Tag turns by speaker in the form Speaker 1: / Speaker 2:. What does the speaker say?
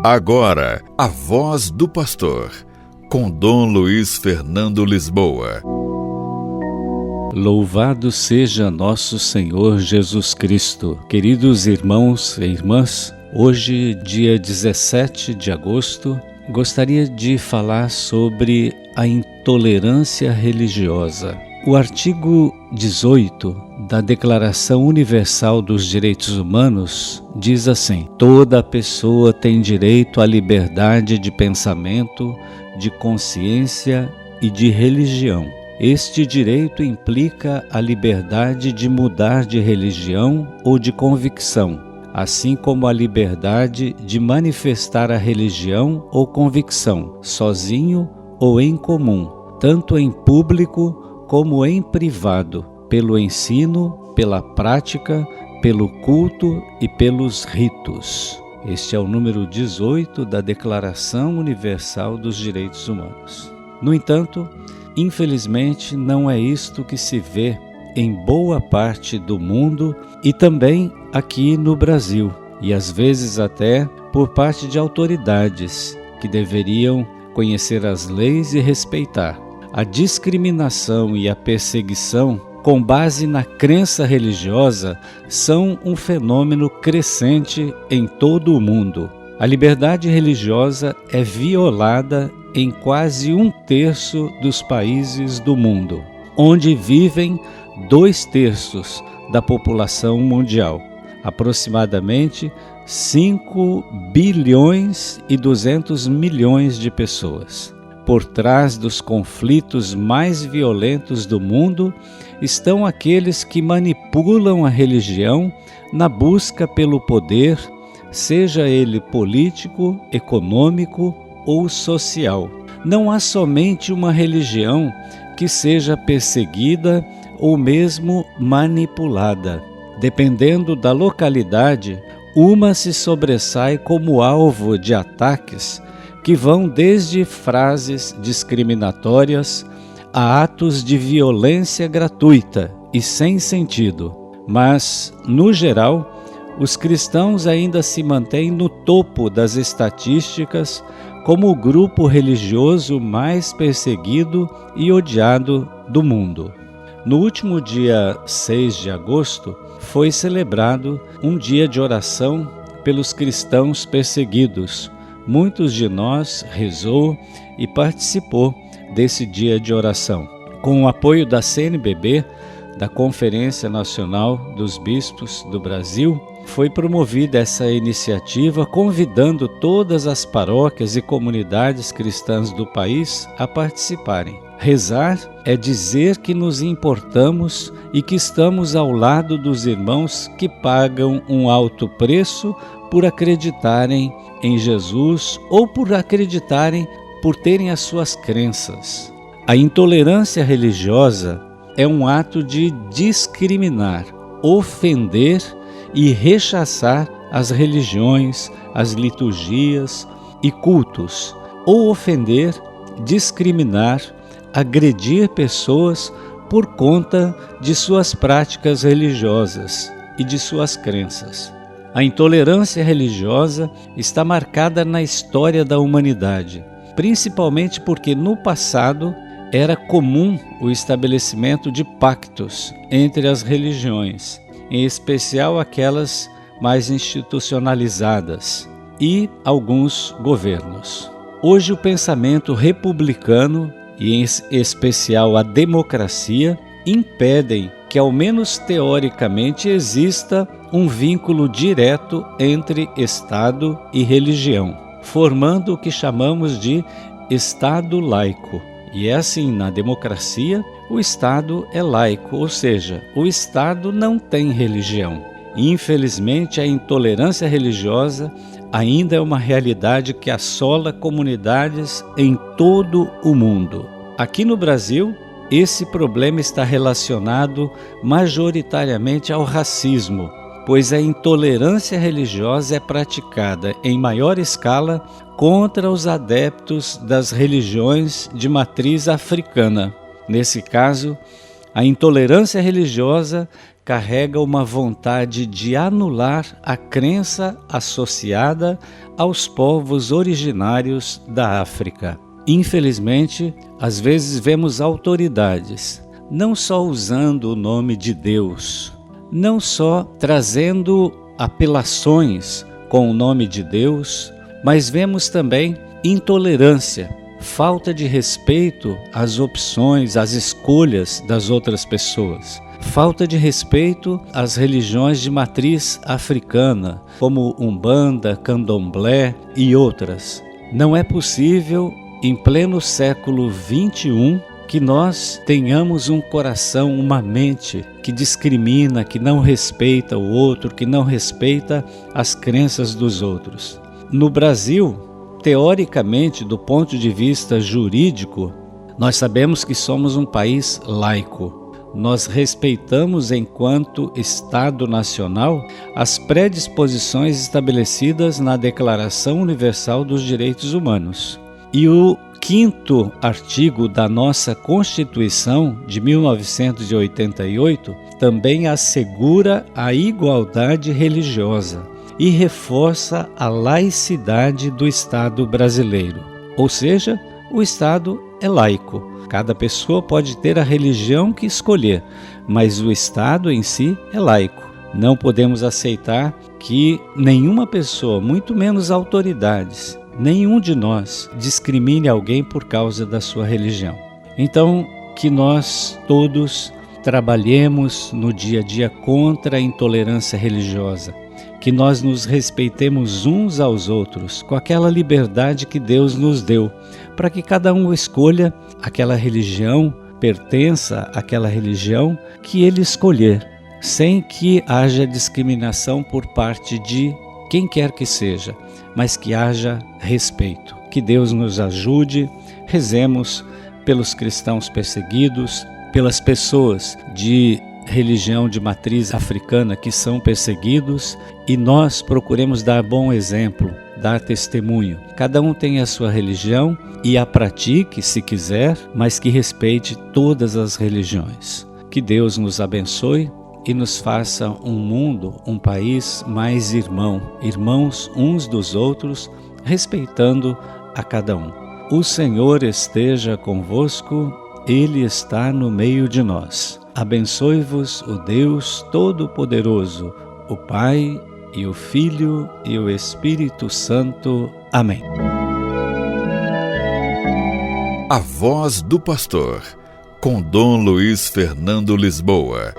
Speaker 1: Agora, a voz do pastor, com Dom Luiz Fernando Lisboa.
Speaker 2: Louvado seja nosso Senhor Jesus Cristo. Queridos irmãos e irmãs, hoje, dia 17 de agosto, gostaria de falar sobre a intolerância religiosa. O artigo 18 da Declaração Universal dos Direitos Humanos diz assim: toda pessoa tem direito à liberdade de pensamento, de consciência e de religião. Este direito implica a liberdade de mudar de religião ou de convicção, assim como a liberdade de manifestar a religião ou convicção, sozinho ou em comum, tanto em público como em privado, pelo ensino, pela prática, pelo culto e pelos ritos. Este é o número 18 da Declaração Universal dos Direitos Humanos. No entanto, infelizmente, não é isto que se vê em boa parte do mundo e também aqui no Brasil, e às vezes até por parte de autoridades que deveriam conhecer as leis e respeitar. A discriminação e a perseguição com base na crença religiosa são um fenômeno crescente em todo o mundo. A liberdade religiosa é violada em quase 1/3 dos países do mundo, onde vivem 2/3 da população mundial, aproximadamente 5 bilhões e 200 milhões de pessoas. Por trás dos conflitos mais violentos do mundo estão aqueles que manipulam a religião na busca pelo poder, seja ele político, econômico ou social. Não há somente uma religião que seja perseguida ou mesmo manipulada. Dependendo da localidade, uma se sobressai como alvo de ataques que vão desde frases discriminatórias a atos de violência gratuita e sem sentido. Mas, no geral, os cristãos ainda se mantêm no topo das estatísticas como o grupo religioso mais perseguido e odiado do mundo. No último dia 6 de agosto, foi celebrado um dia de oração pelos cristãos perseguidos. Muitos de nós rezou e participou desse dia de oração. Com o apoio da CNBB, da Conferência Nacional dos Bispos do Brasil, foi promovida essa iniciativa convidando todas as paróquias e comunidades cristãs do país a participarem. Rezar é dizer que nos importamos e que estamos ao lado dos irmãos que pagam um alto preço por acreditarem em Jesus ou por acreditarem por terem as suas crenças. A intolerância religiosa é um ato de discriminar, ofender e rechaçar as religiões, as liturgias e cultos, ou ofender, discriminar, agredir pessoas por conta de suas práticas religiosas e de suas crenças. A intolerância religiosa está marcada na história da humanidade, principalmente porque no passado era comum o estabelecimento de pactos entre as religiões, em especial aquelas mais institucionalizadas, e alguns governos. Hoje o pensamento republicano, e em especial a democracia, impedem que, ao menos teoricamente, exista um vínculo direto entre Estado e religião, formando o que chamamos de Estado laico. E é assim, na democracia, o Estado é laico, ou seja, o Estado não tem religião. Infelizmente, a intolerância religiosa ainda é uma realidade que assola comunidades em todo o mundo. Aqui no Brasil, esse problema está relacionado majoritariamente ao racismo, pois a intolerância religiosa é praticada em maior escala contra os adeptos das religiões de matriz africana. Nesse caso, a intolerância religiosa carrega uma vontade de anular a crença associada aos povos originários da África. Infelizmente, às vezes vemos autoridades não só usando o nome de Deus, não só trazendo apelações com o nome de Deus, mas vemos também intolerância, falta de respeito às opções, às escolhas das outras pessoas, falta de respeito às religiões de matriz africana, como Umbanda, Candomblé e outras. Não é possível, em pleno século XXI, que nós tenhamos um coração, uma mente que discrimina, que não respeita o outro, que não respeita as crenças dos outros. No Brasil, teoricamente, do ponto de vista jurídico, nós sabemos que somos um país laico. Nós respeitamos, enquanto Estado Nacional, as predisposições estabelecidas na Declaração Universal dos Direitos Humanos. E o 5º artigo da nossa Constituição de 1988 também assegura a igualdade religiosa e reforça a laicidade do Estado brasileiro. Ou seja, o Estado é laico. Cada pessoa pode ter a religião que escolher, mas o Estado em si é laico. Não podemos aceitar que nenhuma pessoa, muito menos autoridades, nenhum de nós discrimine alguém por causa da sua religião. Então, que nós todos trabalhemos no dia a dia contra a intolerância religiosa, que nós nos respeitemos uns aos outros com aquela liberdade que Deus nos deu, para que cada um escolha aquela religião, pertença àquela religião que ele escolher, sem que haja discriminação por parte de quem quer que seja, mas que haja respeito. Que Deus nos ajude, rezemos pelos cristãos perseguidos, pelas pessoas de religião de matriz africana que são perseguidos, e nós procuremos dar bom exemplo, dar testemunho. Cada um tem a sua religião e a pratique se quiser, mas que respeite todas as religiões. Que Deus nos abençoe e nos faça um mundo, um país mais irmãos uns dos outros, respeitando a cada um. O Senhor esteja convosco, Ele está no meio de nós. Abençoe-vos o Deus Todo-Poderoso, o Pai e o Filho e o Espírito Santo. Amém.
Speaker 1: A Voz do Pastor, com Dom Luiz Fernando Lisboa.